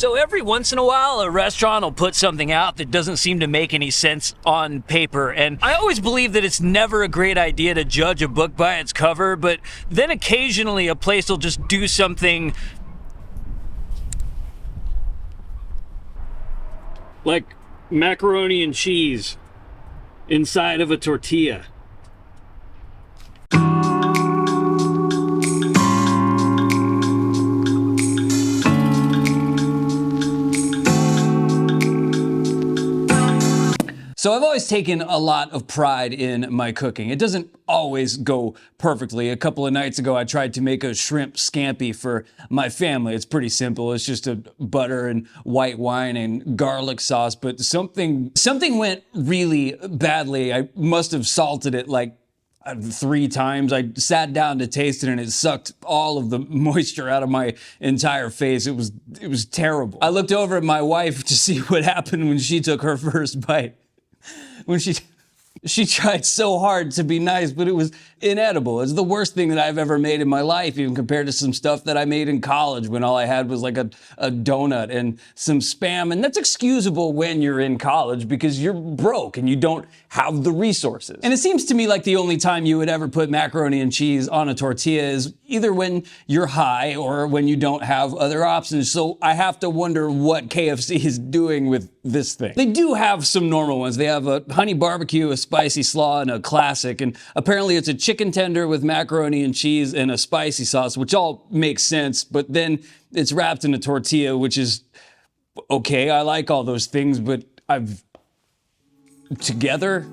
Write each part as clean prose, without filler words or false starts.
So every once in a while, a restaurant will put something out that doesn't seem to make any sense on paper. And I always believe that it's never a great idea to judge a book by its cover, but then occasionally a place will just do something like macaroni and cheese inside of a tortilla. So I've always taken a lot of pride in my cooking. It doesn't always go perfectly. A couple of nights ago, I tried to make a shrimp scampi for my family. It's pretty simple. It's just a butter and white wine and garlic sauce, but something went really badly. I must have salted it like 3 times. I sat down to taste it and it sucked all of the moisture out of my entire face. It was terrible. I looked over at my wife to see what happened when she took her first bite. When she tried so hard to be nice, but it was inedible. It's the worst thing that I've ever made in my life, even compared to some stuff that I made in college when all I had was like a donut and some Spam. And that's excusable when you're in college because you're broke and you don't have the resources. And it seems to me like the only time you would ever put macaroni and cheese on a tortilla is either when you're high or when you don't have other options. So I have to wonder what KFC is doing with this thing. They do have some normal ones. They have a honey barbecue, a spicy slaw, and a classic. And apparently it's a chicken tender with macaroni and cheese and a spicy sauce, which all makes sense. But then it's wrapped in a tortilla, which is okay. I like all those things, but together?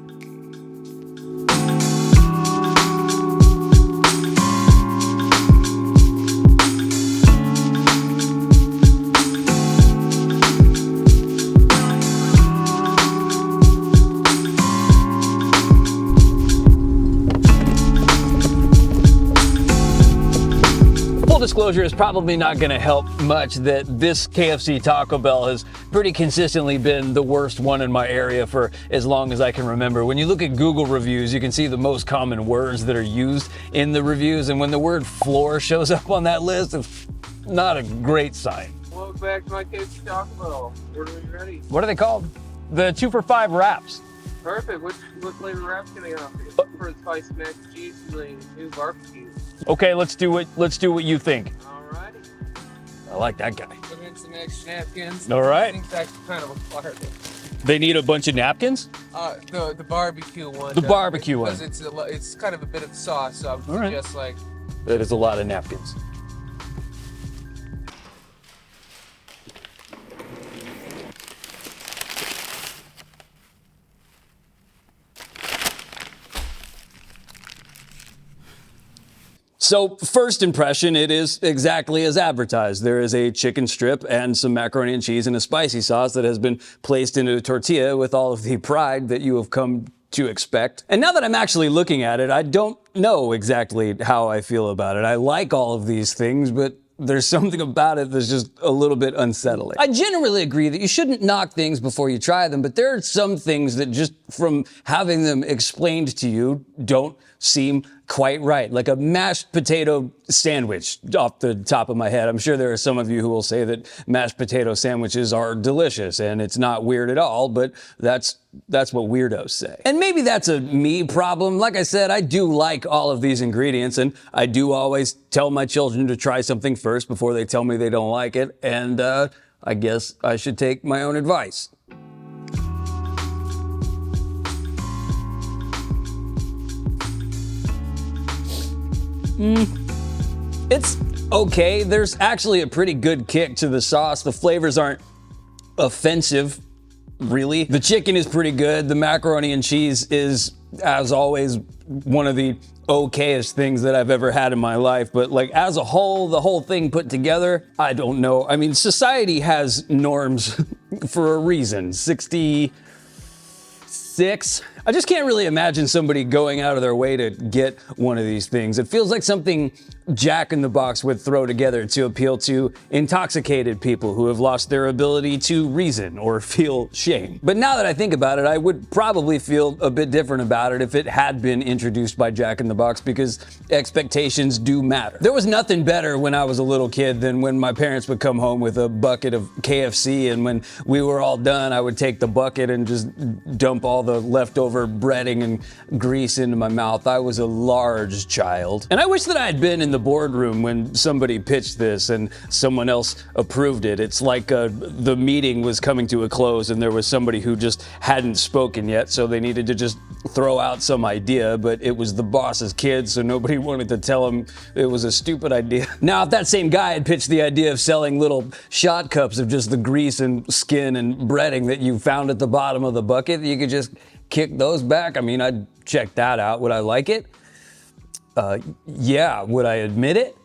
Disclosure is probably not going to help much that this KFC Taco Bell has pretty consistently been the worst one in my area for as long as I can remember. When you look at Google reviews, you can see the most common words that are used in the reviews, and when the word floor shows up on that list, it's not a great sign. Welcome back to my KFC Taco Bell. Order when you're ready. What are they called? The 2 for $5 wraps. Perfect. What flavor wraps can I get off here? For the spicy mac and cheese and the new barbecue. Okay, let's do what you think. Alrighty. I like that guy. Put in some extra napkins. All right. I think that's kind of a part of it. They need a bunch of napkins? The barbecue one. The barbecue one. Because it's kind of a bit of sauce, so I would suggest like. That is a lot of napkins. So first impression, it is exactly as advertised. There is a chicken strip and some macaroni and cheese and a spicy sauce that has been placed into a tortilla with all of the pride that you have come to expect. And now that I'm actually looking at it, I don't know exactly how I feel about it. I like all of these things, but there's something about it that's just a little bit unsettling. I generally agree that you shouldn't knock things before you try them, but there are some things that just from having them explained to you don't seem quite right. Like a mashed potato sandwich off the top of my head. I'm sure there are some of you who will say that mashed potato sandwiches are delicious and it's not weird at all, but that's what weirdos say. And maybe that's a me problem. Like I said, I do like all of these ingredients and I do always tell my children to try something first before they tell me they don't like it. And I guess I should take my own advice. It's okay. There's actually a pretty good kick to the sauce. The flavors aren't offensive, really. The chicken is pretty good. The macaroni and cheese is, as always, one of the okayest things that I've ever had in my life. But like as a whole, the whole thing put together, I don't know. I mean, society has norms for a reason. 66 I just can't really imagine somebody going out of their way to get one of these things. It feels like something Jack in the Box would throw together to appeal to intoxicated people who have lost their ability to reason or feel shame. But now that I think about it, I would probably feel a bit different about it if it had been introduced by Jack in the Box, because expectations do matter. There was nothing better when I was a little kid than when my parents would come home with a bucket of KFC, and when we were all done, I would take the bucket and just dump all the leftover breading and grease into my mouth. I was a large child. And I wish that I had been in the boardroom when somebody pitched this and someone else approved it. It's like the meeting was coming to a close and there was somebody who just hadn't spoken yet, so they needed to just throw out some idea, but it was the boss's kid, so nobody wanted to tell him it was a stupid idea. Now, if that same guy had pitched the idea of selling little shot cups of just the grease and skin and breading that you found at the bottom of the bucket, you could just kick those back, I mean, I'd check that out. Would I like it? Yeah. Would I admit it?